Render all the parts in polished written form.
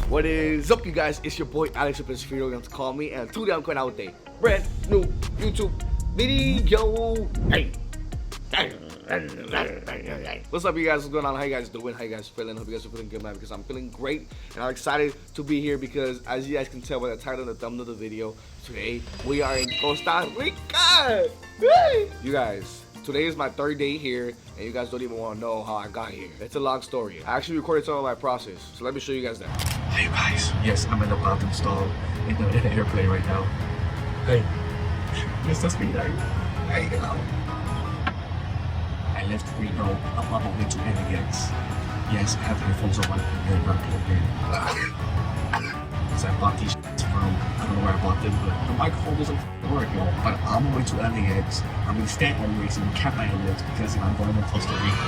What is up, you guys? It's your boy Alex Blesiv, you want to call me, and today I'm going out with a brand new YouTube video. Hey. What's up, you guys? What's going on? How you guys doing? How you guys feeling? Hope you guys are feeling good, man, because I'm feeling great and I'm excited to be here because, as you guys can tell by the title and the thumbnail of the video, today we are in Costa Rica. You guys, today is my third day here, and you guys don't even want to know how I got here. It's a long story. I actually recorded some of my process, so let me show you guys that. Hey guys, yes, I'm in the bottom stall in the airplane right now. Hey, this must be nice. Hey, I left Reno. I'm on my way to LAX. Yes, I have headphones on my ear. So I bought these from, I don't know where I bought them, but the microphone doesn't work, y'all. But I'm on my way to LAX. I'm gonna stay at LAX and cap my LAX because I'm going to Costa Rica.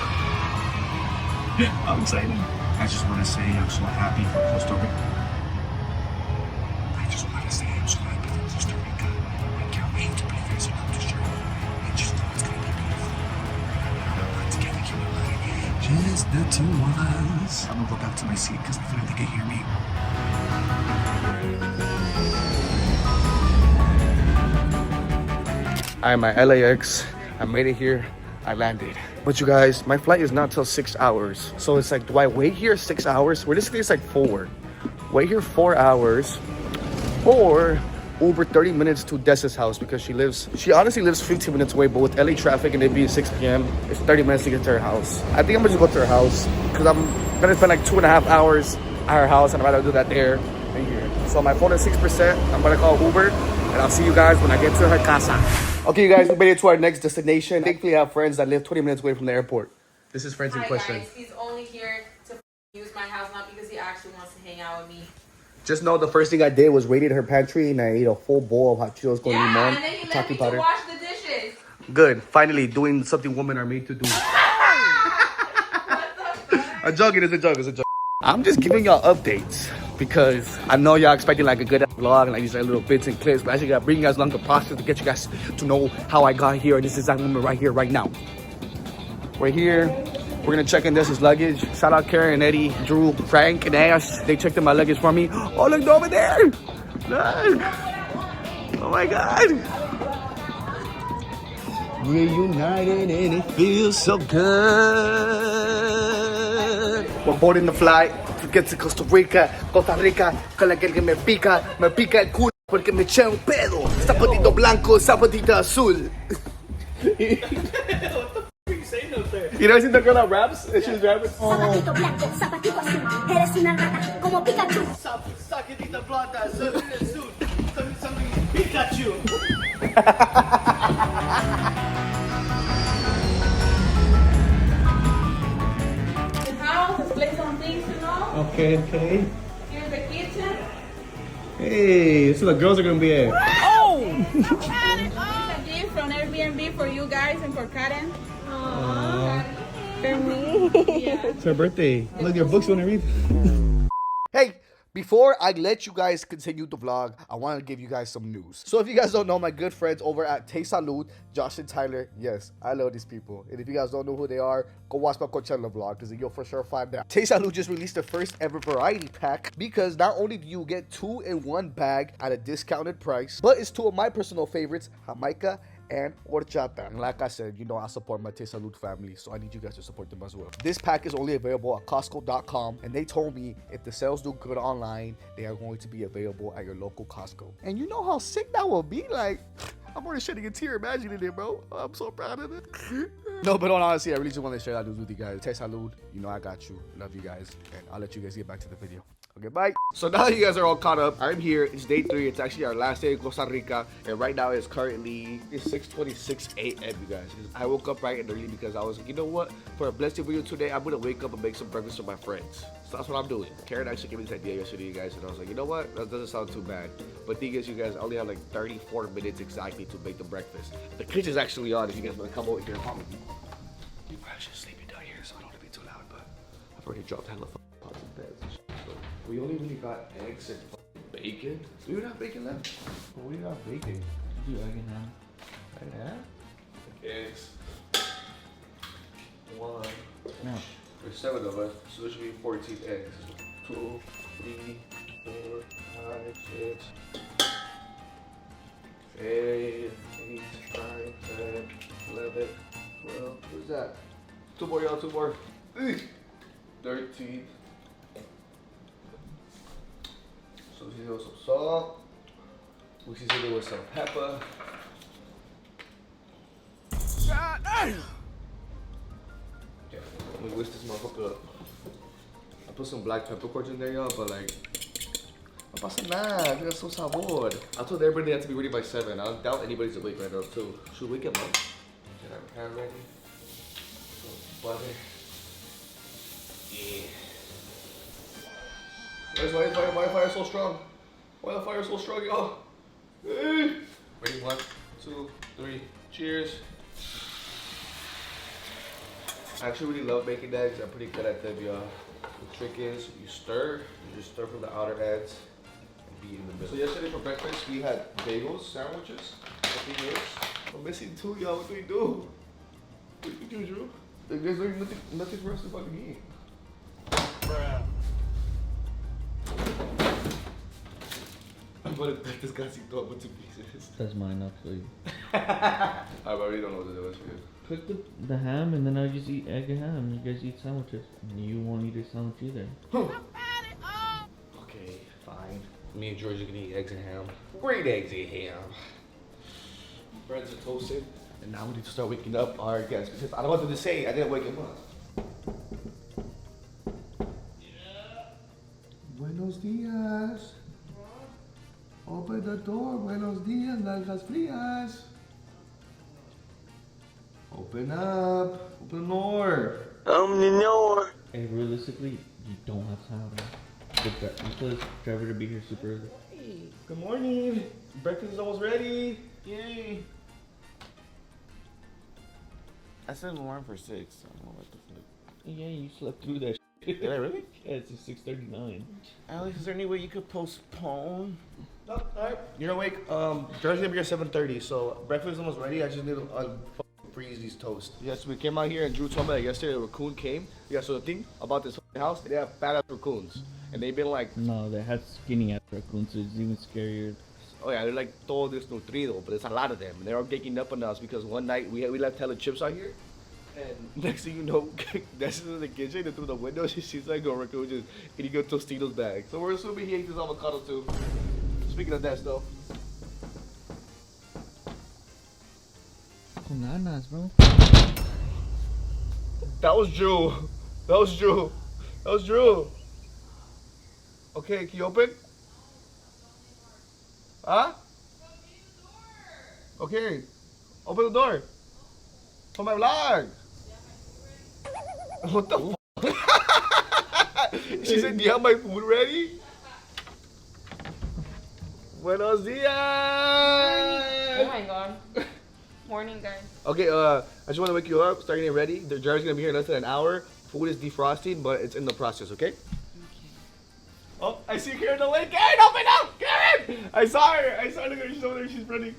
I'm excited. I just want to say I'm so happy for Costa Rica. I just want to say I'm so happy for Costa Rica. I can't wait to be facing up this journey. I just know it's gonna be beautiful. We're together, just the two of us. I'm gonna go back to my seat because I feel like they can hear me. I'm at LAX. I made it here. I landed. But you guys, my flight is not till 6 hours. So it's like, do I wait here 6 hours? Realistically, it's like 4. Wait here 4 hours. Or Uber 30 minutes to Dessa's house because she honestly lives 15 minutes away, but with LA traffic and it being 6 p.m., it's 30 minutes to get to her house. I think I'm gonna just go to her house because I'm gonna spend like 2.5 hours at her house and I'd rather do that there than here. So my phone is 6%. I'm gonna call Uber and I'll see you guys when I get to her casa. Okay, you guys, we made it to our next destination. Thankfully, I have friends that live 20 minutes away from the airport. This is friends in question. Guys, he's only here to use my house, not because he actually wants to hang out with me. Just know the first thing I did was raided her pantry and I ate a full bowl of hot Cheetos con limon. Yeah, and then he left me to wash the dishes. Good. Finally, doing something women are made to do. I'm joking. It's a joke. It's a joke. I'm just giving y'all updates because I know y'all expecting like a good vlog and like these like little bits and clips, but I actually gotta bring you guys along the process to get you guys to know how I got here. This exact moment right here, right now. We're here. We're gonna check in this luggage. Shout out Karen, Eddie, Drew, Frank, and Ash. They checked in my luggage for me. Oh, look over there. Look. Oh my God. We're united and it feels so good. We're boarding the flight to get to Costa Rica. Costa Rica, con la que me pica el culo porque me eché un pedo. Zapatito blanco, zapatito azul. You never seen the girl that raps? She's rapping. Zapatito blanco, zapatito azul. Eres una rata como Pikachu. Zapatito blanco, zapatito azul. Something Pikachu. The house, let's play some things, you know? Okay. Here's the kitchen. Hey, so the girls are gonna be here. Oh! It's a gift from Airbnb for you guys and for Karen. For me. Yeah. It's her birthday. Look, your books you wanna read? Hey, before I let you guys continue the vlog, I want to give you guys some news. So if you guys don't know, my good friends over at Tay Salud, Josh and Tyler, yes, I love these people. And if you guys don't know who they are, go watch my Coachella vlog because you'll for sure find out. Tay Salud just released the first ever variety pack because not only do you get 2 in 1 bag at a discounted price, but it's 2 of my personal favorites, Jamaica and horchata. And like I said, you know I support my Tay Salud family, so I need you guys to support them as well. This pack is only available at Costco.com, and they told me if the sales do good online, they are going to be available at your local Costco. And you know how sick that will be? Like, I'm already shedding a tear imagining it, bro. I'm so proud of it. No, but honestly, I really just want to share that news with you guys. Tay Salud, you know I got you. Love you guys, and I'll let you guys get back to the video. Okay, bye. So now you guys are all caught up. I'm here. It's day 3. It's actually our last day in Costa Rica. And right now it's currently 6:26 a.m. you guys. I woke up bright and early because I was like, you know what? For a Blesiv video today, I'm going to wake up and make some breakfast for my friends. So that's what I'm doing. Karen actually gave me this idea yesterday, you guys. And I was like, you know what? That doesn't sound too bad. But the thing is, you guys, I only have like 34 minutes exactly to make the breakfast. The kitchen's actually on if you guys want to come over here and help me. I'm actually sleeping down here, so I don't want to be too loud. But I've already dropped hella pots and beds and shit. We only really got eggs and bacon. Do we have bacon left? Oh, we got bacon. Do egg and ham. Eggs. 1. No. There's 7 of us, so there should be 14 eggs. 2, 3, 4, 5, 6, 8, 9, 10, 11, 12. What's that? 2 more, y'all. 2 more. 13. So we see with some salt. We see it with some pepper. God damn! Okay, let me whisk this motherfucker up. I put some black peppercorns in there, y'all, but like, no pasa nada, tiene su sabor. I told everybody they had to be ready by 7. I doubt anybody's awake right now, too. Should we get them up? Get our pan ready. Some butter. Yeah. Why the fire so strong? Why the fire so strong, y'all? Ready? 1, 2, 3. Cheers. I actually really love making eggs. I'm pretty good at them, y'all. The trick is you stir. You just stir from the outer ends and be in the middle. So yesterday for breakfast we had bagels, sandwiches, nothing else. I'm missing 2, y'all. What do we do? What do we do, Drew? There's nothing for us to fucking eat. Bruh. I'm gonna cut this gasito up into pieces. That's mine, actually. I already don't know what to do with you. Cook the ham, and then I just eat egg and ham. You guys eat sandwiches. And you won't eat a sandwich either. Okay, fine. Me and George are gonna eat eggs and ham. Great eggs and ham. Breads are toasted. And now we need to start waking up our guests because I don't want them to say I didn't wake them up. Yeah. Buenos dias. Open the door. Buenos dias, nalgas frías. Open up. Open the door. Hey, realistically, you don't have to have them. You tell this driver to be here super early. Hey, good morning. Breakfast is almost ready. Yay. I set an alarm for 6. I don't know what the fuck. Yeah, you slept through that shit. Did I really? Yeah, it's 6:39. Alex, is there any way you could postpone? No, alright. You're awake. George's gonna be here 7:30, so breakfast is almost ready. I just need to freeze these toast. Yes, we came out here and Drew told me that yesterday a raccoon came. Yeah, so the thing about this house, they have fat ass raccoons. And they've been like, No, they had skinny ass raccoons, so it's even scarier. oh yeah, they're like todo desnutrido, but there's a lot of them. And they're all getting up on us because one night we left hella chips out here. And next thing you know, that's in the kitchen and through the window, she sees like a raccoon just eating a Tostitos bag. So we're assuming he ate this avocado too. Speaking of that stuff. Bananas, bro. That was Drew. That was Drew. That was Drew. Okay, can you open? Huh? Okay. Open the door. For my vlog. What the fuck? She said, do you have my food ready? Buenos dias. Oh my god. Morning, guys. Okay, I just want to wake you up, start getting ready. The driver's gonna be here in less than an hour. Food is defrosting, but it's in the process, okay? Oh, I see Karen awake. Karen, open up! Karen! I saw her. She's over there. She's running.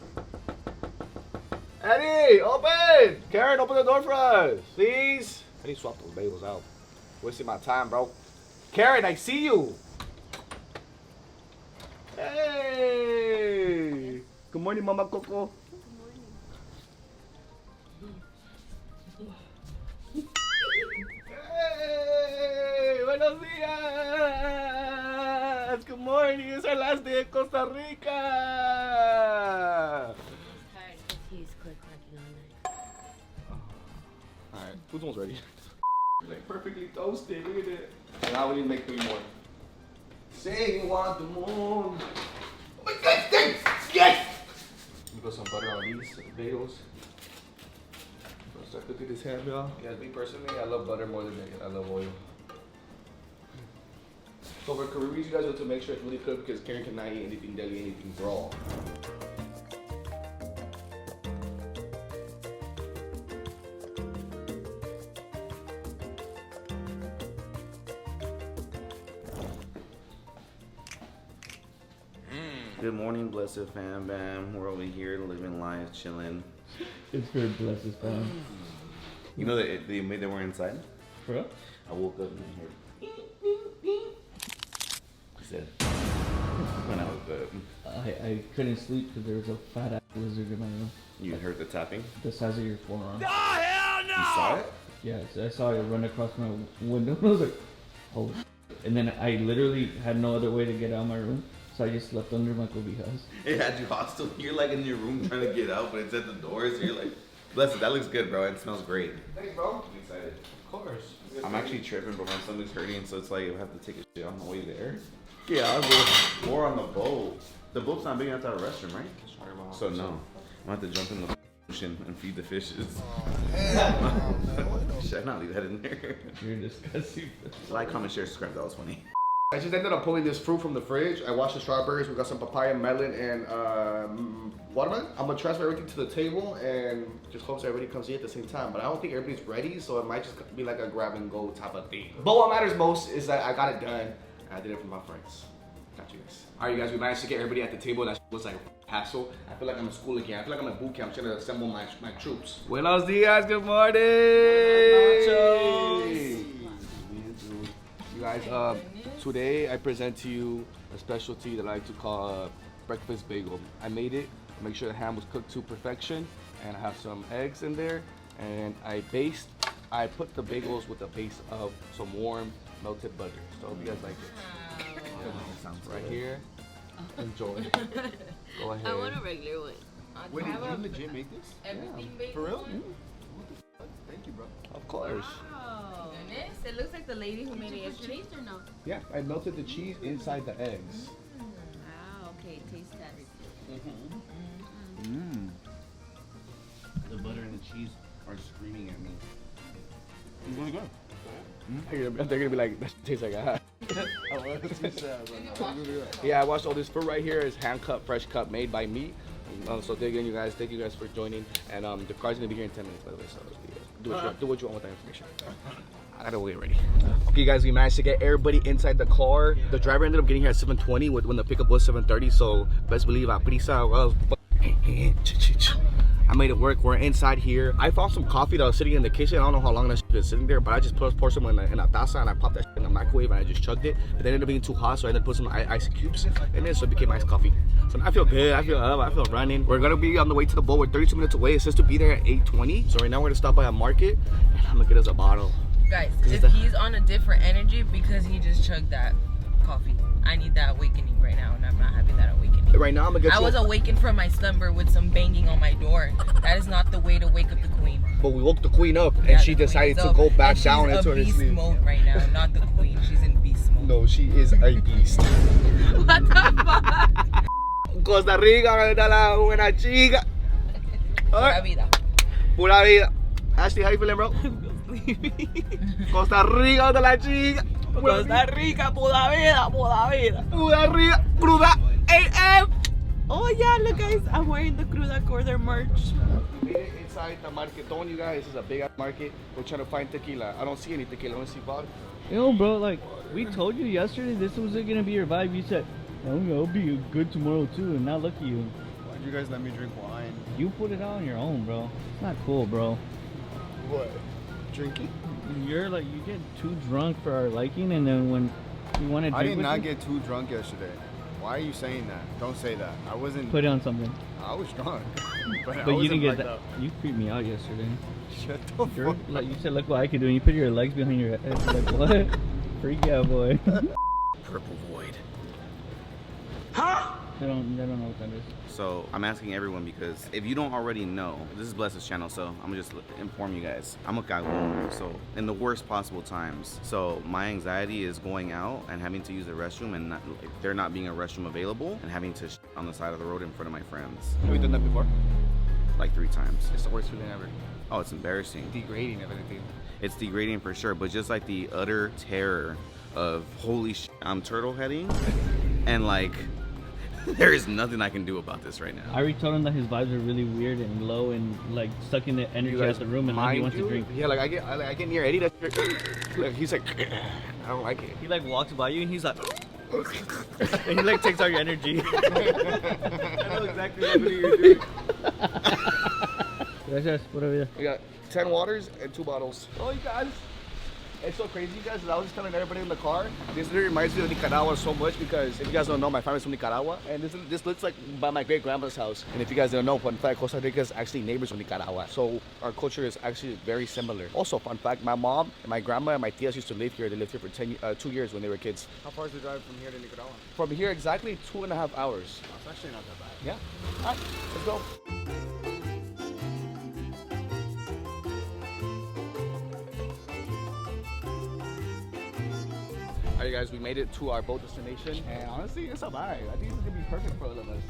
Eddie, open! Karen, open the door for us, please. I need to swap those bagels out. Wasting my time, bro. Karen, I see you. Hey! Good morning, Mama Coco. Hey! Buenos dias! Good morning. It's our last day in Costa Rica. He's quick working all night. Alright, food's almost ready. Like perfectly toasted, look at it. And now we need to make 3 more. Say you want the moon. Oh my god, thanks! Yes! We put some butter on these bagels. Let's start cooking this ham, y'all. Yeah, me personally, I love butter more than bacon. I love oil. So for Caribbean, you guys have to make sure it's really cooked because Karen cannot eat anything deli, anything raw. Good morning, Blesiv fam bam. We're over here living life, chilling. It's for Blesiv fam. You know that they made them were inside? For real? I woke up and heard. said. When I was I couldn't sleep because there was a fat ass lizard in my room. you heard the tapping? The size of your forearm. You saw it? Yeah, so I saw it run across my window. I was like, holy shit. And then I literally had no other way to get out of my room. So I just slept under my cobijas. It had you hostile. You're like in your room trying to get out, but it's at the door, so you're like, bless it, that looks good, bro. It smells great. Thanks, bro. I'm excited. Of course. I'm actually tripping, but my stomach's hurting, so it's like I have to take a shit on the way there. Yeah, I'll go. Or on the boat. The boat's not big enough to have a restroom, right? So no. I'm gonna have to jump in the ocean and feed the fishes. Should I not leave that in there? You're disgusting. Like, comment, share, subscribe. That was funny. I just ended up pulling this fruit from the fridge. I washed the strawberries. We got some papaya, melon, and watermelon. I'm gonna transfer everything to the table and just hope so everybody comes here at the same time. But I don't think everybody's ready, so it might just be like a grab and go type of thing. But what matters most is that I got it done. And I did it for my friends. Got you guys. All right, you guys. We managed to get everybody at the table. That was like a hassle. I feel like I'm in school again. I feel like I'm at boot camp. I'm trying to assemble my troops. Buenos dias. Good morning. You guys, today I present to you a specialty that I like to call breakfast bagel. I made it. I make sure the ham was cooked to perfection, and I have some eggs in there. And I put the bagels with a base of some warm melted butter. So I hope you guys like it. Sounds right here. Enjoy. Go ahead. I want a regular one. Wait, did you legit make this? Everything Yeah. For real? Thank you, bro. Of course. Wow. Goodness, it looks like the lady who made it yesterday. Or no? Yeah, I melted the cheese inside the eggs. Wow, okay, taste that. The butter and the cheese are screaming at me. It's really good. They're gonna be like, that tastes like a Yeah, I watched all this fruit right here. Is hand cut, fresh cut, made by me. So dig in, you guys. Thank you guys for joining. And the car's gonna be here in 10 minutes, by the way. So do what you want with that information. I gotta get ready. Okay, guys, we managed to get everybody inside the car. The driver ended up getting here at 7:20 when the pickup was 7:30. So best believe prisa was. I made it work. We're inside here. I found some coffee that was sitting in the kitchen. I don't know how long that shit been sitting there, but I just poured some in a taza and I popped that shit in the microwave and I just chugged it. But then it ended up being too hot, so I ended up putting some ice cubes in it, so it became iced coffee. So now I feel good. I feel up. I feel running. We're gonna be on the way to the boat. We're 32 minutes away. It says to be there at 8:20. So right now we're gonna stop by a market and I'm gonna get us a bottle. Guys, if he's on a different energy because he just chugged that coffee, I need that awakening right now, and I'm not having that awakening. Right now I'm gonna get I was awakened from my slumber with some banging on my door. That is not the way to wake up the queen. But we woke the queen up and Yeah, she the queen decided is to up, go back and down into her she's in beast sleep. mode right now, not the queen. She's in beast mode. No, she is a beast. What the fuck? Costa Rica, la buena chica. Pura vida. Pura vida. Ashley, how you feeling, bro? Costa Rica de la chica. Costa Rica, pura vida, pura vida. Pura Rica, cruda AM. Oh yeah, look guys, I'm wearing the Cruda Corner merch. We made it inside the marketon, you guys. This is a big ass market. We're trying to find tequila. I don't see any tequila. I don't see vodka. Yo, bro, like, we told you yesterday this was gonna be your vibe. You said, oh, I'll be good tomorrow too, and now look at you. Why'd you guys let me drink wine? You put it out on your own, bro. It's not cool, bro. What? Drinking? You're like, you get too drunk for our liking, and then when you want to drink I did with not you, get too drunk yesterday. Why are you saying that? Don't say that. I wasn't. put it on something. I was drunk. but I But you didn't wasn't get like that. You creeped me out yesterday. Shut the You're, fuck like, you said, look what I could do, and you put your legs behind your head. Like, what? Freak out, boy. Purple void. I don't know what that is. So I'm asking everyone because if you don't already know, this is Blesiv's channel, so I'm gonna just inform you guys. I'm a cagón, so in the worst possible times. So my anxiety is going out and having to use a restroom and not, like, there not being a restroom available and having to on the side of the road in front of my friends. Have you done that before? Like 3 times. It's the worst feeling ever. Oh, it's embarrassing. Degrading, if anything. It's degrading for sure, but just like the utter terror of holy shit, I'm turtle heading and like there is nothing I can do about this right now. I already told him that his vibes are really weird and low and like sucking the energy out of the room, and now he wants to drink. Yeah, like I get near Eddie. Like, he's like, I don't like it. He like walks by you and he's like, and he like takes out your energy. I know exactly what you're doing. Gracias, pura vida. We got 10 waters and 2 bottles. Oh, you guys. It's so crazy, you guys. I was just telling everybody in the car. This literally reminds me of Nicaragua so much because if you guys don't know, my family's from Nicaragua, and this looks like by my great grandma's house. And if you guys don't know, fun fact, Costa Rica is actually neighbors with Nicaragua, so our culture is actually very similar. Also, fun fact, my mom and my grandma and my tias used to live here. They lived here for 2 years when they were kids. How far is the drive from here to Nicaragua? From here, exactly 2.5 hours. It's actually not that bad. Yeah. All right, let's go. Alright guys, we made it to our boat destination, and honestly, it's a vibe. I think this is gonna be perfect for all of us.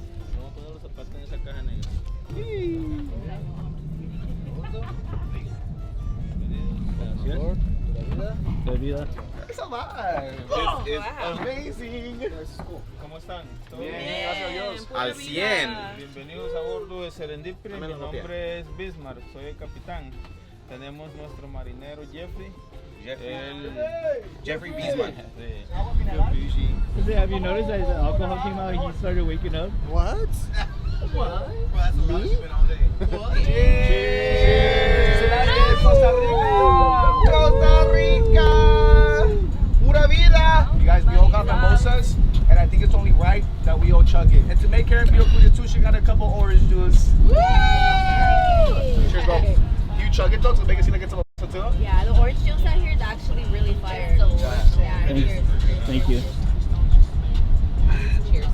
It's a vibe. This is amazing. ¿Cómo están? ¿Todo Bien, bien? gracias a Dios. Al 100. Bienvenidos a bordo de Serendipity. Mi nombre es Bismarck, soy el capitán. Tenemos nuestro marinero Jeffrey. Jeffrey Bismarck. Sí. Have you noticed that his alcohol came out and he started waking up? What? Cheers! Costa Rica! Costa Rica! Pura vida! You guys, we all got mimosas, and I think it's only right that we all chug it. And to make her feel good too, she got a couple orange juice. Cheers, bro. You chug it though to make it seem like it's a mimosa too? Yeah, the orange juice out here is actually really fire. Yeah, cheers. Thank you. Cheers.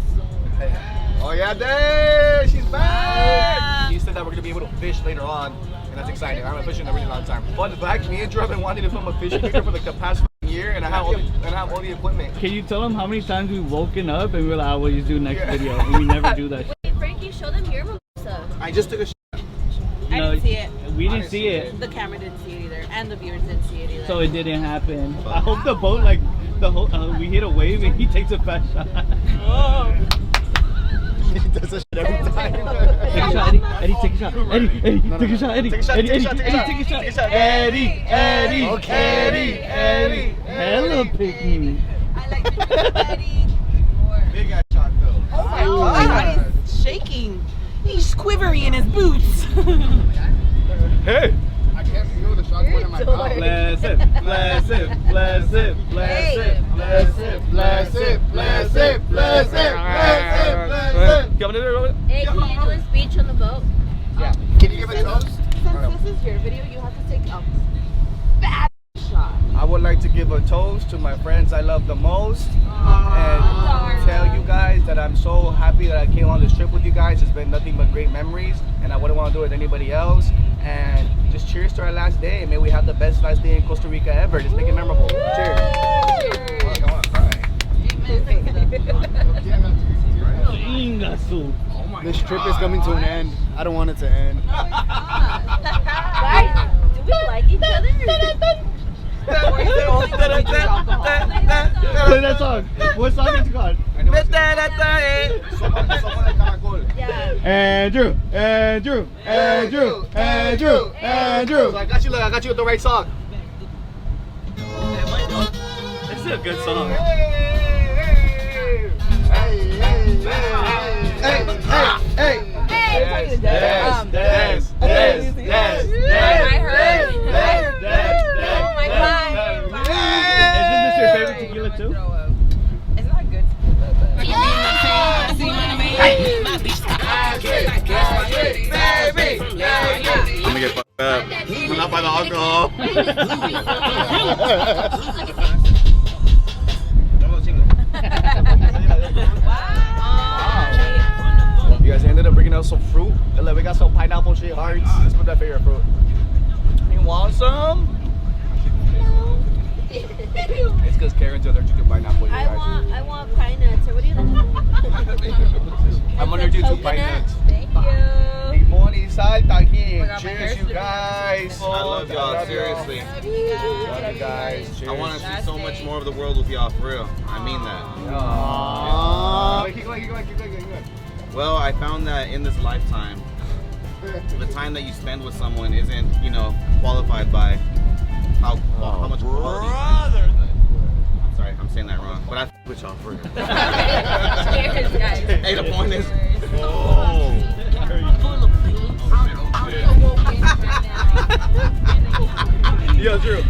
Oh yeah, there! She's back! He said that we're gonna be able to fish later on, and that's exciting. I haven't fished in a really long time. But the fact, me and Drew have been wanting to film a fishing video for like the past year, and I have all the equipment. Can you tell them how many times we've woken up and we're like, we'll just do next video, and we never do that. Wait, Frankie, show them your mimosa. I just took a I didn't see it. We didn't see it, The camera didn't see it either, and the viewers didn't see it either. so it didn't happen. I hope the boat, like, the whole, we hit a wave and he takes a fast shot. He does that shit every time. Take a shot, Eddie. Eddie, take a shot. Eddie, take a shot, Eddie. Take a shot, Eddie, take a shot, Eddie, take a shot, Eddie, take a shot. Eddie, Okay. Eddie. Hella pick me. I like to Eddie. Big ass shot though. Oh my God, he's shaking. He's quivering in his boots. Hey! I can't feel the shot going in my mouth. Blesiv, Blesiv, Blesiv, Blesiv, Blesiv, Blesiv, Blesiv, Blesiv, Blesiv. Come on, Robert. Hey, can you do a speech on the boat? Yeah. Can you give a toast? Since this is your video, you have to take a bad shot. I would like to give a toast to my friends I love the most, and tell you guys that I'm so happy that I came on this trip with you guys. It's been nothing but great memories, and I wouldn't want to do it with anybody else. And just cheers to our last day, and may we have the best last day in Costa Rica ever. Just make it memorable. Cheers. Come on, This trip is coming to an end. I don't want it to end. Guys, do we like each other? Play that song. What song is it called? Yeah. Andrew, Andrew, Andrew, Andrew, Andrew. So I got you with the right song. This is a good song. Hey. I heard. Oh my God. Isn't this your favorite tequila too? It's not good. I'm gonna get fucked up. I'm not by the alcohol. You guys ended up bringing out some fruit. We got some pineapple shaped hearts. Let's put that favorite fruit. You want some? It's because Karen's allergic to pineapple. I want pine nuts. Or what do you like? I'm allergic to pine nuts. Thank you. Limón y salta aquí. my hair's Cheers, you looking guys. I love y'all, seriously. Love you guys. Cheers. I want to see so much more of the world with y'all, for real. I mean that. Aww. Keep going. Well, I found that in this lifetime, the time that you spend with someone isn't, qualified by how much quality. I'm sorry, I'm saying that wrong. But I f with y'all for real. Cheers, guys. Hey, the point is. Yo, Drew.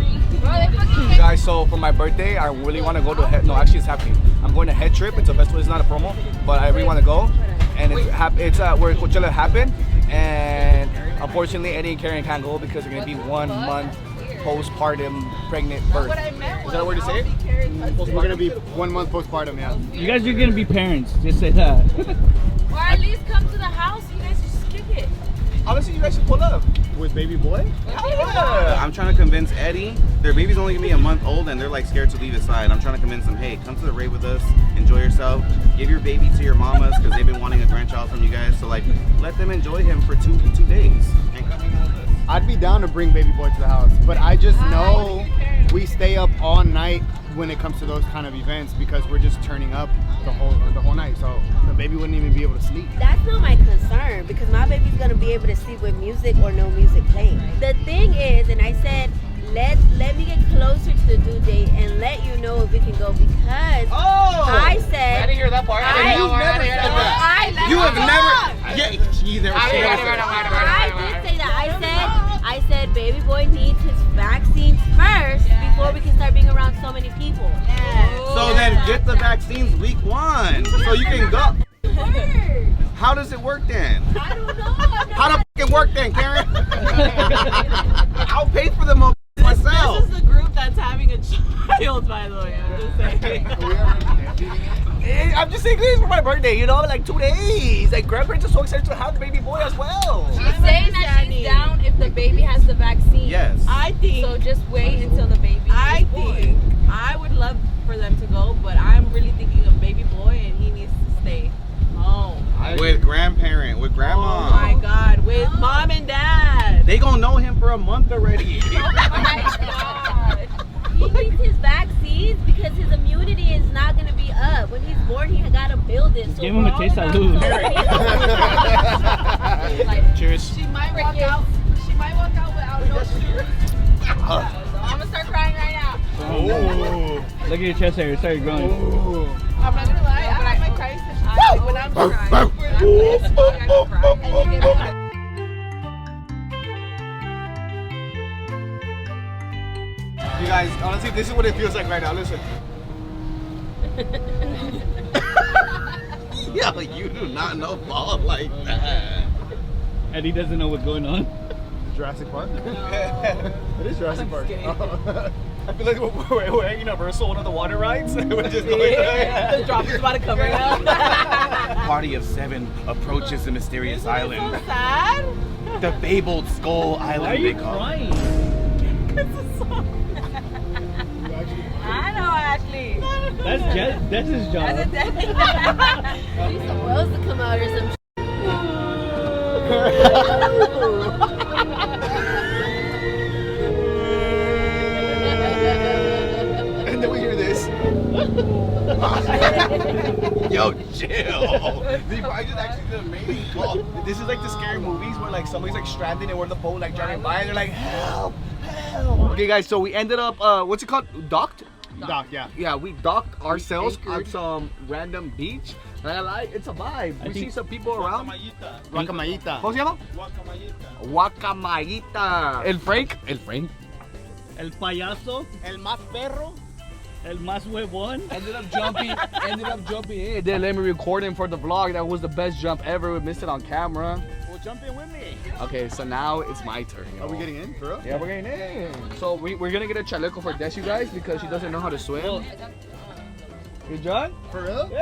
Guys, so for my birthday, I really want to go to head. No, actually, it's happening. I'm going to Head Trip. It's a festival. It's not a promo, but I really want to go. And it's where Coachella happened. And unfortunately, Eddie and Karen can't go because they're gonna be 1 month postpartum pregnant birth. Is that a word to say it? We're gonna be 1 month postpartum, yeah. You guys are gonna be parents. Just say that. Or at least come to the house. You guys just kick it. Honestly, you guys should pull up. With baby boy? I'm trying to convince Eddie. Their baby's only gonna be a month old and they're like scared to leave his side. I'm trying to convince them, hey, come to the rave with us, enjoy yourself, give your baby to your mamas because they've been wanting a grandchild from you guys. So like, let them enjoy him for two days and come hang out with us. I'd be down to bring baby boy to the house, but I just know we stay up all night when it comes to those kind of events because we're just turning up the whole night. So the baby wouldn't even be able to sleep. That's not my concern because my baby's gonna be able to sleep with music or no music playing. The thing is, and I said, let me get closer to the due date and let you know if we can go because I said I didn't hear that part. You have never. Yeah, she never. I did say that. I said baby boy needs his vaccines first before we can start being around so many people. So then get the vaccines week 1 so you can go. How does it work then? I don't know. How the f it work then, Karen? I'll pay for them myself. This is the group that's having a child, by the way. I'm just saying. I'm just saying this for my birthday, you know, like 2 days. Like grandparents are so excited to have baby boy as well. She's saying that she's down if the baby has the vaccine. Yes. I think. So just wait until the baby is born. I would love for them to go, but I'm really thinking of baby boy and he needs to stay home. With grandparent, with grandma. Oh my God, with mom and dad. They gonna know him for a month already. Oh my God. He needs his vaccines because his immunity is not going to be up. When he's born, he got to build it. So Give him a taste of lose. Cheers. She might walk out without no shoes. I'm gonna start crying right now. Oh. Look at your chest hair. It started growing. I'm not gonna lie, I have my crying session. When I'm crying, I can cry. You guys, honestly, this is what it feels like right now. Listen. Yo, you do not know ball like that. Eddie doesn't know what's going on. Jurassic Park? It is Jurassic Park. I feel like we're at Universal, one of the water rides. We're just going The drop is about to come right now. Party of 7 approaches the mysterious island. So sad. The fabled Skull Island. Why are you they call it. crying? I know, Ashley. That's his job. Need some whales to come out or some And then we hear this. Yo, chill. I just actually did an amazing call. This is like the scary movies where like somebody's like stranded and we're on the boat like driving by and they're like, help, help. Okay guys, so we ended up, what's it called? Docked? Doc, yeah. Yeah, we docked ourselves on some random beach. And I like, it's a vibe. We see some people around. Guacamayita. ¿Cómo se llama? Guacamayita. El Frank. El payaso. El más perro. El más huevón. Ended up jumping in. They let me record him for the vlog. That was the best jump ever. We missed it on camera. Well, jump in with me. Okay, so now it's my turn. Are we getting in, for real? Yeah, we're getting in. So we're gonna get a chaleco for Des, you guys, because she doesn't know how to swim. Good job? For real? Yay!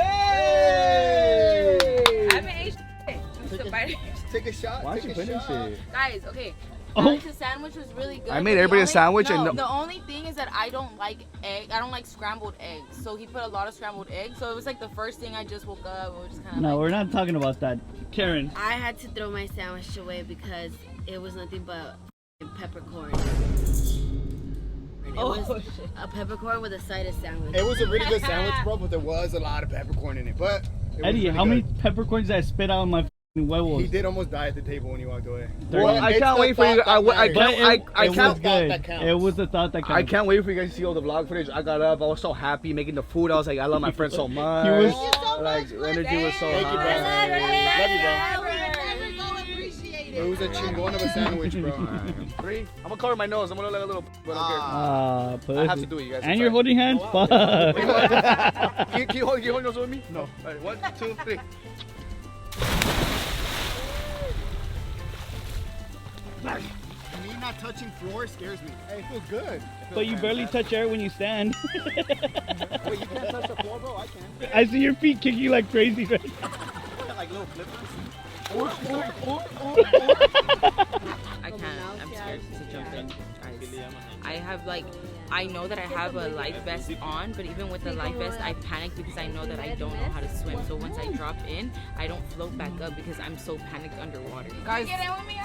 I haven't ate shit. Take a shot. Why don't you finish it? Guys, okay. Oh. The sandwich was really good. I made but everybody a the sandwich no, and the only thing is that I don't like egg. I don't like scrambled eggs. So he put a lot of scrambled eggs. So it was like the first thing I just woke up. We were just kind of No, like, we're not talking about that. Karen. I had to throw my sandwich away because it was nothing but peppercorn. It was a peppercorn with a side of sandwich. It was a really good sandwich, bro, but there was a lot of peppercorn in it. But it was Eddie, really how many good. peppercorns did I spit out on my huevos? He did almost die at the table when you walked away. Well, I can't wait for you. I can't. It was the thought that counted. I can't wait for you guys to see all the vlog footage. I got up. I was so happy making the food. I was like, I love my friend so much. He was like, energy was so Thank you, bro. high. Love you, bro. never go appreciate It was a chingon of a sandwich, bro. 3. I'm gonna cover my nose. I'm gonna look like a little. But I don't care. I have to do it, you guys. And you're holding hands? Fuck. Can you hold your nose with me? No. All right, 1, 2, 3. Me not touching floor scares me. Hey, it feels good. But you barely touch air when you stand. Wait, you can't touch the floor, bro? I can. I see your feet kicking like crazy. Right? Like little flippers. I can't. I'm scared to jump in. I have like, I know that I have a life vest on, but even with the life vest, I panic because I know that I don't know how to swim. So once I drop in, I don't float back up because I'm so panicked underwater. Guys,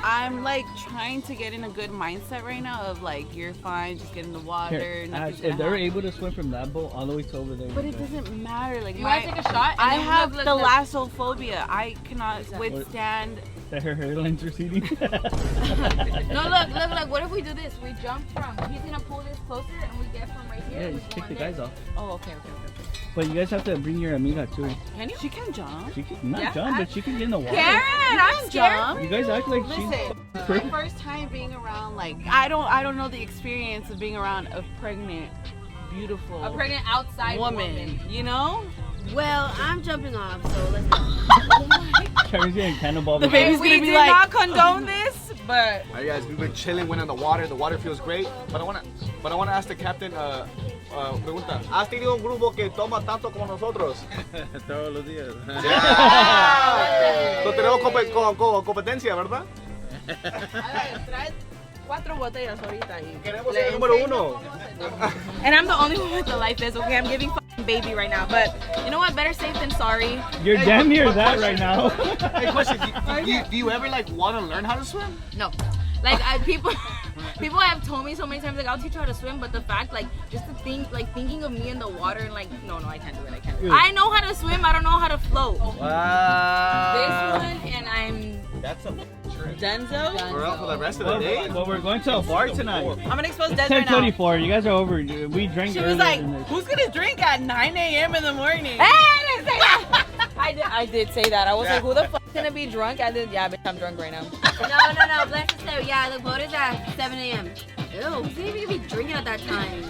I'm like trying to get in a good mindset right now of like, you're fine, just get in the water. Here, nothing's if gonna they're happen. able to swim from that boat all the way to over there. But it doesn't matter. Like, You wanna take a shot? And I then have look, the look. lassophobia. I cannot withstand. That her hairline's receding. No, look. What if we do this? We jump from, he's gonna pull this closer and we get from right here. Yeah, we just go kick the on there. guys off. Oh, okay. But you guys have to bring your amiga too. Can you? She can jump. She can not Yeah, jump, but she can get in the water. Karen, I'm scared. Jump. You guys act like Listen, she's my first time being around, like, I don't know the experience of being around a pregnant, beautiful A pregnant outside woman, you know? Well, I'm jumping off, so let's go. Karen's getting cannonball. The baby's We gonna be did like, not condone this, but All right, guys, we've been chilling, went in the water. The water feels great. But I wanna ask the captain. Pregunta. ¿Has tenido un grupo que toma tanto como nosotros? Todos los días. No tenemos competencia, ¿verdad? trae 4 botellas ahorita y Queremos ser el número 1. and I'm the only one with the life vest. Okay, I'm giving fucking baby right now, but you know what? Better safe than sorry. You're damn near that right now. Hey, question. Do you ever like want to learn how to swim? No, like people have told me so many times like I'll teach you how to swim, but the fact like just to think like thinking of me in the water and like no I can't do it. I can't. I know how to swim. I don't know how to float. Wow. This one and I'm. That's a trip. Denzo. We're out for the rest of the day. Well, we're going to a bar tonight. I'm gonna expose It's Des right now. 10:24. You guys are over. We drank. She was earlier like, than this. who's gonna drink at 9 a.m. in the morning? Hey, I didn't say that. I did say that. I was like, who the fuck gonna be drunk? I did. Yeah, bitch, I'm drunk right now. No. Bless is there. Yeah, the boat is at 7 a.m. Ew, who's even gonna be drinking at that time?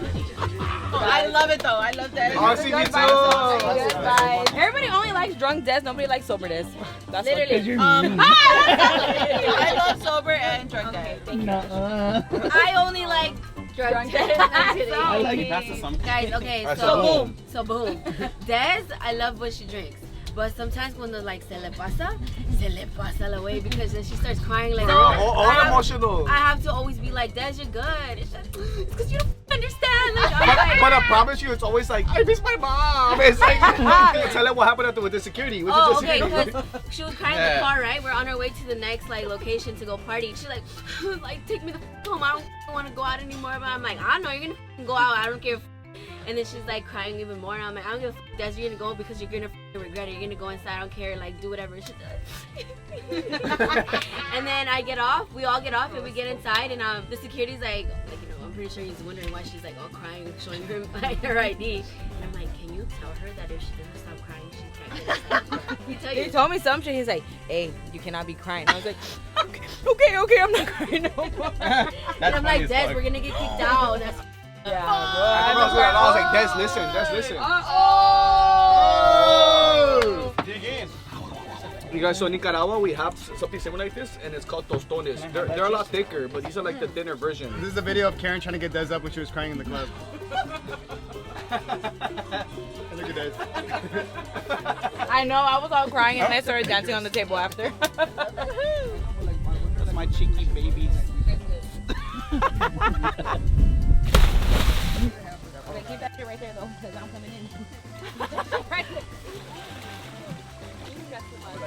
I love it though. I love that. Oh, see me too. Goodbye. Everybody only likes drunk Des. Nobody likes sober Des. That's Literally. Because you're mean. I love sober and drunk day. Nuh-uh. I only like drunk Des. I like it. Guys, okay, Alright, so boom. Des, I love what she drinks. But sometimes when they're like, se le pasa la way, because then she starts crying like, All emotional. I have to always be like, Des, you're good. It's because you don't understand. Like, I'm like, But I promise you, it's always like, I miss my mom. It's like, tell her what happened with the security. With oh, the okay, security. because she was crying in the car, right? We're on our way to the next like location to go party. She's like, take me the home. I don't want to go out anymore. But I'm like, I know you're gonna go out. I don't care. And then she's like crying even more. And I'm like, I don't give a Des, you're gonna go because you're gonna regret it. You're gonna go inside. I don't care. Like, do whatever. She does. And then I get off. We all get off and we get inside. And the security's like, you know, I'm pretty sure he's wondering why she's like all crying, showing her her ID. And I'm like, can you tell her that if she doesn't stop crying, she can't get inside? He tell you. He told me some shit. He's like, hey, you cannot be crying. I was like, okay, I'm not crying no more. And I'm like, Des, we're gonna get kicked out. That's Yeah, I was like, Des, listen. Dig in. You guys, so in Nicaragua, we have something similar like this, and it's called tostones. They're a lot thicker, but these are like the thinner version. This is a video of Karen trying to get Des up when she was crying in the club. Look at Des. I know. I was all crying and I started dancing on the table after. That's my cheeky babies. Okay, keep that shit right there though, because I'm coming in.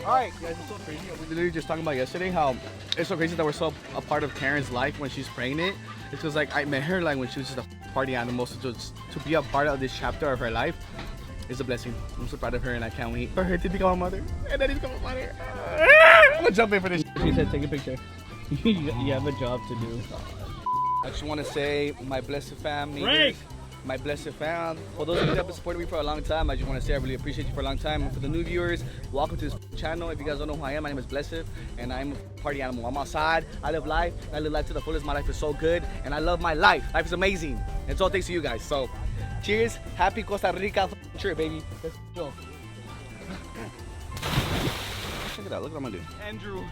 Alright, guys, it's so crazy. We were literally just talking about yesterday how it's so crazy that we're so a part of Karen's life when she's pregnant. It's because like I met her like when she was just a party animal, so to be a part of this chapter of her life is a blessing. I'm so proud of her and I can't wait for her to become a mother and then he's become a mother. I'm gonna jump in for this. She said, take a picture. You have a job to do. I just want to say my blessed family. Frank! my Blesiv fam. For those of you that have been supporting me for a long time, I just want to say I really appreciate you for a long time. And for the new viewers, welcome to this channel. If you guys don't know who I am, my name is Blesiv, and I'm a party animal. I'm outside, I live life, I live life to the fullest. My life is so good, and I love my life. Life is amazing. And it's all thanks to you guys. So, cheers. Happy Costa Rica trip, baby. Let's go. Check it out. Look what I'm gonna do. Andrew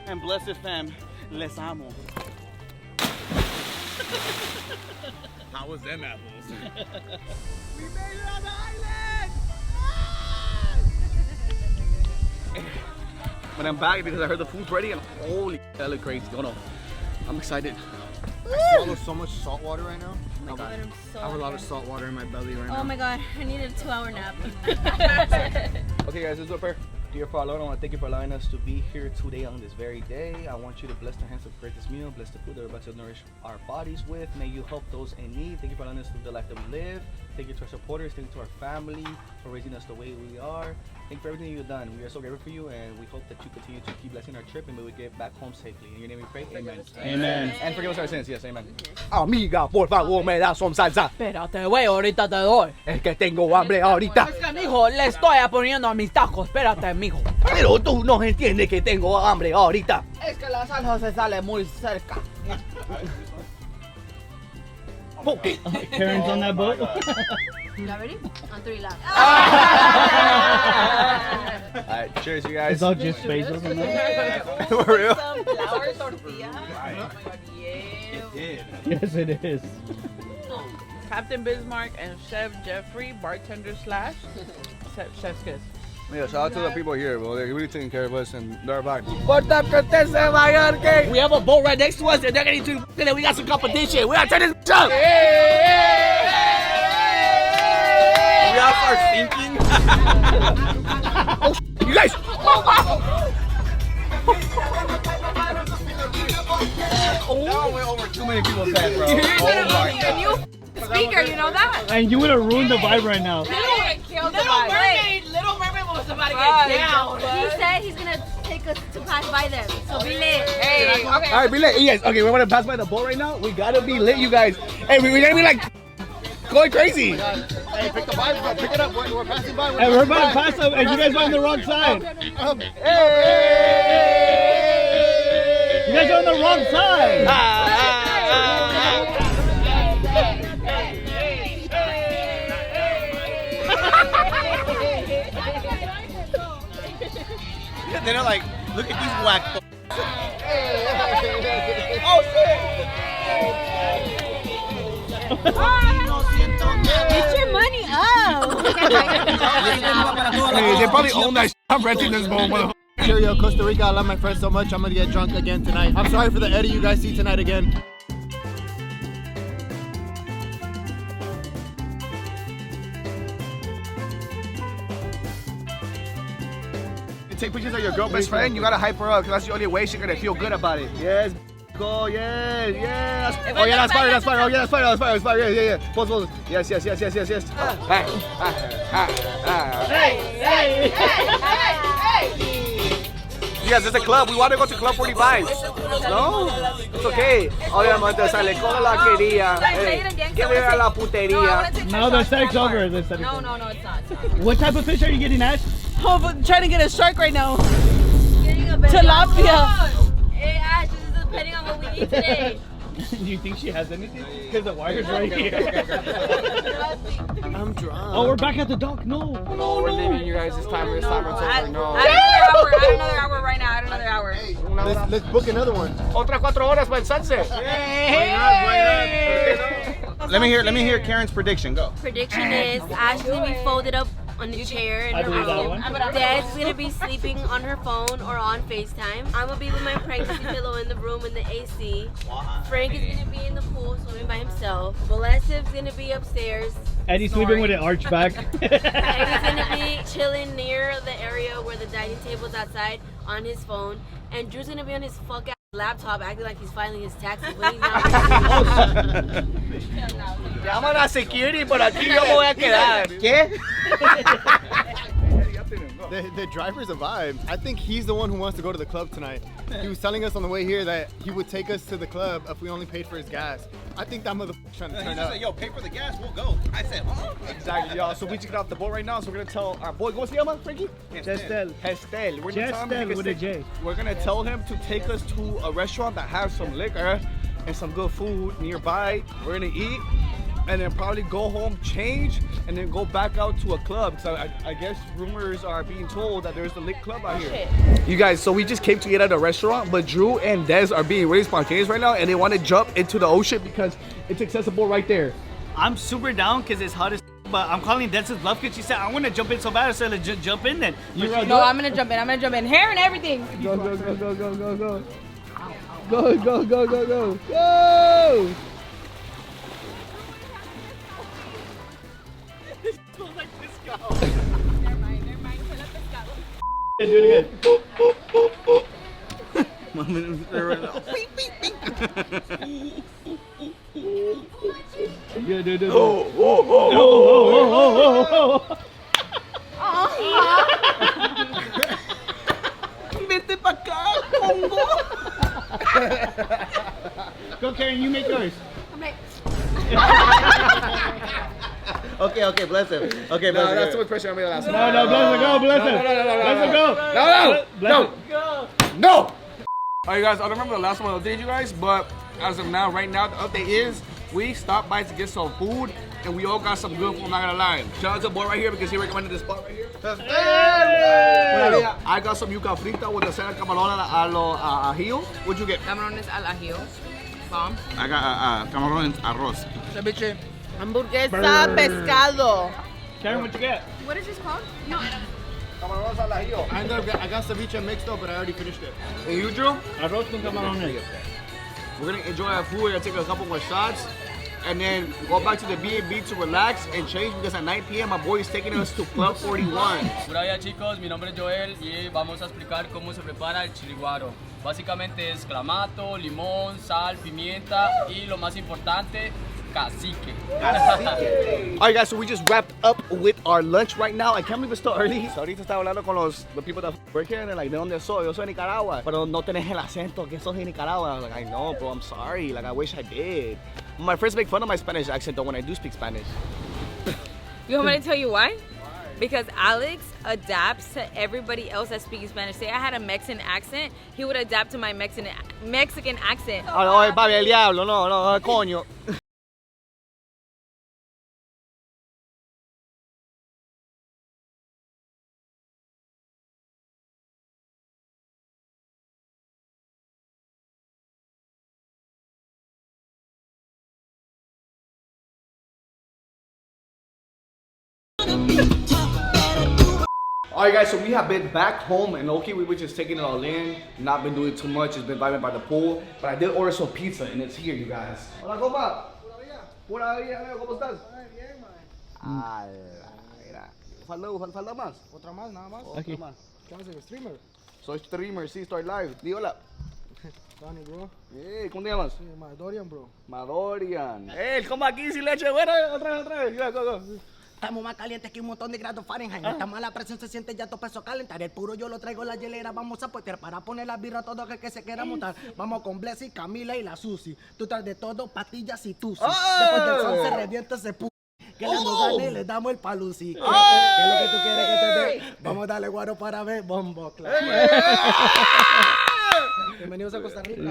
and Blesiv fam, les amo. How was them apples? We made it on the island! But I'm back because I heard the food's ready, and holy, that look crazy. Oh no, I'm excited. I swallow so much salt water right now. Oh my God, I'm so I have a lot of salt water in my belly right now. Oh my God, I need a 2-hour nap. Okay guys, let's do a prayer. Dear Father Lord, I want to thank you for allowing us to be here today on this very day. I want you to bless the hands to prepare this meal, bless the food that we're about to nourish our bodies with. May you help those in need. Thank you for allowing us to live the life that we live. Thank you to our supporters, thank you to our family for raising us the way we are. Thank you for everything you've done. We are so grateful for you, and we hope that you continue to keep blessing our trip and may we get back home safely. In your name we pray, amen. Amen. And forgive us our sins, yes, amen. Amiga, por favor, me das some salsa. Espérate, güey, ahorita te doy. Es que tengo hambre ahorita. Es que, mijo, le estoy poniendo a mis tacos. Espérate, mijo. Pero tú no entiendes que tengo hambre ahorita. Es que la salsa se sale muy cerca. Okay. Karen's on that boat. Y'all ready? On 3 laps. Alright, cheers you guys. It's all just Bezos on that. For real? Some flour tortilla. Oh my God, yeah. Yes, it is. Captain Bismarck and Chef Jeffrey, bartender slash chef's kiss. Yeah, shout out to the people here, bro. They're really taking care of us and they're back. We have a boat right next to us, and they're getting to. And we got some competition. We gotta turn this up. We all start thinking. Oh, you guys. That went over too many people's heads, bro. A new speaker, you know that? And you would have ruined the vibe right now. Little Mermaid was about to get down. He said he's gonna take us to pass by them, so be lit. Hey, okay. All right, be lit. Yes. Okay, we're gonna pass by the boat right now. We gotta be lit, you guys. Hey, we're gonna be like going crazy. Hey, pick the Bible up, pick it up. We're passing by. And we're about to pass up, and you guys are on the wrong side. Hey! You guys are on the wrong side. They're like, look at these whack. Oh shit! Get your money up. Hey, they probably own that shit. I'm renting this boat, motherfucker. Cheerio, Costa Rica. I love my friends so much. I'm gonna get drunk again tonight. I'm sorry for the Eddie you guys see tonight again. Take pictures of your girl best friend, you gotta hype her up, because that's the only way she's gonna feel good about it. Yes, go, yes, yes. Oh yeah, that's fire, that's fire. Oh yeah, that's fire, that's fire, that's fire. Yeah, yeah, yeah. Pose, pose. Yes, yes, yes, yes, yes, yes. Yes, it's a club. We want to go to Club 45. No, it's okay. Obviamente sale con la quería. Que viva la putería. Now the sex over. No, it's not. What type of fish are you getting, Ash? Oh, I'm trying to get a shark right now. Getting a better Tilapia. Hey Ash, this is depending on what we eat today. Do you think she has anything? Because the wire's right here. I'm drunk. Oh, we're back at the dock. No. No, we're leaving you guys this time. It's over. No. Add another hour right now. Add another hour. Let's book another one. Otra 4 horas para el sunset. Let me hear Karen's prediction. Go. Prediction is Ash is gonna be folded up on the chair in her believe that room. one. Dad's gonna be sleeping on her phone or on FaceTime. I'm gonna be with my pregnancy pillow in the room in the AC. Frank is gonna be in the pool swimming by himself. Blesiv's gonna be upstairs. Eddie's sleeping with an arch back. Eddie's gonna be chilling near the area where the dining table's outside on his phone. And Drew's gonna be on his fuck ass laptop acting like he's filing his taxes when he's not. Llaman a security, pero aquí yo me voy a quedar. ¿Qué? The driver's a vibe. I think he's the one who wants to go to the club tonight. He was telling us on the way here that he would take us to the club if we only paid for his gas. I think that motherfucker's trying to turn up. Yo, pay for the gas, we'll go. I said, huh? Exactly, y'all. So we just got off the boat right now, so we're gonna tell our boy, what's the name, Frankie? Chestel. Hestel. We're gonna tell him Chestel with a J. We're gonna tell him to take us to a restaurant that has some liquor and some good food nearby. We're gonna eat and then probably go home, change, and then go back out to a club. So I guess rumors are being told that there's a lit club out here. You guys, so we just came to eat at a restaurant, but Drew and Des are being really spontaneous right now, and they want to jump into the ocean because it's accessible right there. I'm super down because it's hot as but I'm calling Denz's bluff because she said, I want to jump in so bad. I said, let's jump in then. No, I'm going to jump in. I'm going to jump in. Hair and everything. Go, go, go, go, go, go, go. Go, go, go, go, go. Go! It smells like pescado. Never mind. Do it again. Yeah, do it. Vete pa' acá, Congo. Go, Karen, you make yours. Okay, bless him. Okay, bless him. That's too much pressure on me the last one. No, bless it, go, bless it. No. No. Alright guys, I don't remember the last one I updated you guys, but as of now, right now, the update is we stopped by to get some food and we all got some good food, I'm not gonna lie. Shout out to the boy right here because he recommended this spot right here. I got some yuca frita with the salad camarón a ajillo. What'd you get? Camarones al ajillo. Bomb. I got camarón arroz. Ceviche. Hamburguesa pescado. Karen, what'd you get? What is this called? No, I don't. Camarones al ajillo. I got ceviche mixed up, but I already finished it. And you, Drew? Arroz con camarones. We're gonna enjoy our food, we're gonna take a couple more shots, and then go back to the B&B to relax and change because at 9 p.m. my boy is taking us to Club 41. Pura vida chicos, mi nombre es Joel y vamos a explicar cómo se prepara el chiliguaro. Básicamente es clamato, limón, sal, pimienta y lo más importante, cacique. Alright guys, so we just wrapped up with our lunch right now. I can't believe it's still early. So ahorita estaba hablando con the people that work here and they're like, ¿de dónde soy? Yo soy de Nicaragua. Pero no tenés el acento que sos de Nicaragua. I was like, I know, bro, I'm sorry. Like, I wish I did. My friends make fun of my Spanish accent though when I do speak Spanish. You want me to tell you why? Because Alex adapts to everybody else that speaks Spanish. Say I had a Mexican accent, he would adapt to my Mexican accent. Oye, papi, el diablo, no, coño. Alright guys, so we have been back home and okay, we were just taking it all in, not been doing too much, just been vibing by the pool, but I did order some pizza and it's here, you guys. Hola, compa. Pura vida, ¿cómo estás? Bien, man. Mira. Falta más. Otra más, nada más. Aquí. Otra más. ¿Qué haces, streamer? Soy streamer, sí, estoy live. Di hola. Dani, bro. ¿Cómo te llamas? Sí, Dorian, bro. Madorian. El compa aquí sin leche, bueno, otra vez. Ya, go. Estamos más calientes que un montón de grados Fahrenheit. Esta mala presión se siente ya todo peso calentar. El puro yo lo traigo en la hielera. Vamos a postear para poner la birra a todo aquel que se quiera montar. Vamos con Blesiv, Camila y la Susi. Tú traes de todo, pastillas y tusi. Después del sol se revienta ese que la gane le damos el palusi. ¿Qué es lo que tú quieres que te dé? Vamos a darle guaro para ver bombo, claro. Bienvenidos a Costa Rica.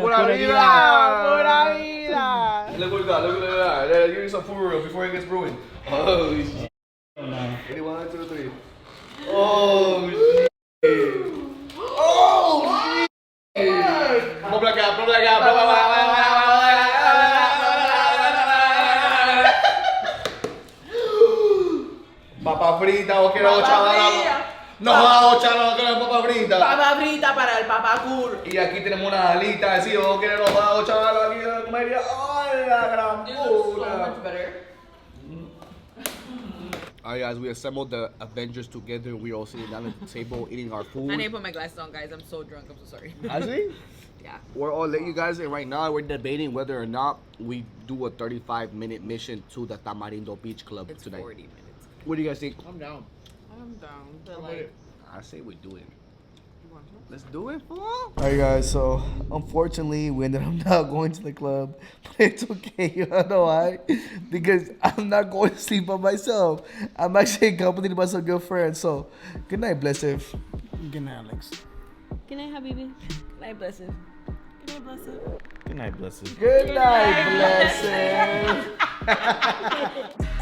Pura vida. Look at that. Let's give you some food real before it gets ruined. Oh, shit. Ready, 1, 2, 3. Oh, shit. Oh, shit. Blow black out. Papa frita, o quiero chaval. No, chaval, no quiero papa frita. Papa frita para el papa cool. Y aquí tenemos unas alitas, así, o quiero chaval, aquí de comedia. ¡Ay, la gran puta! Alright guys, we assembled the Avengers together. We are all sitting down at the table eating our food. I need to put my glasses on, guys. I'm so drunk. I'm so sorry. Actually? Yeah. We're all letting you guys in right now. We're debating whether or not we do a 35-minute mission to the Tamarindo Beach Club It's tonight. 40 minutes. What do you guys think? I'm down. I'm down. But like, I say we do it. you want to? Let's do it, fool. Alright, guys. So unfortunately, we ended up not going to the club, but it's okay. You know why? Because I'm not going to sleep by myself. I'm actually accompanied by some good friends. So, good night, Blesiv. Good night, Alex. Good night, Habibi. Good night, Blesiv. Good night, Blesiv. Good night, Blessive. Good night, Blesiv.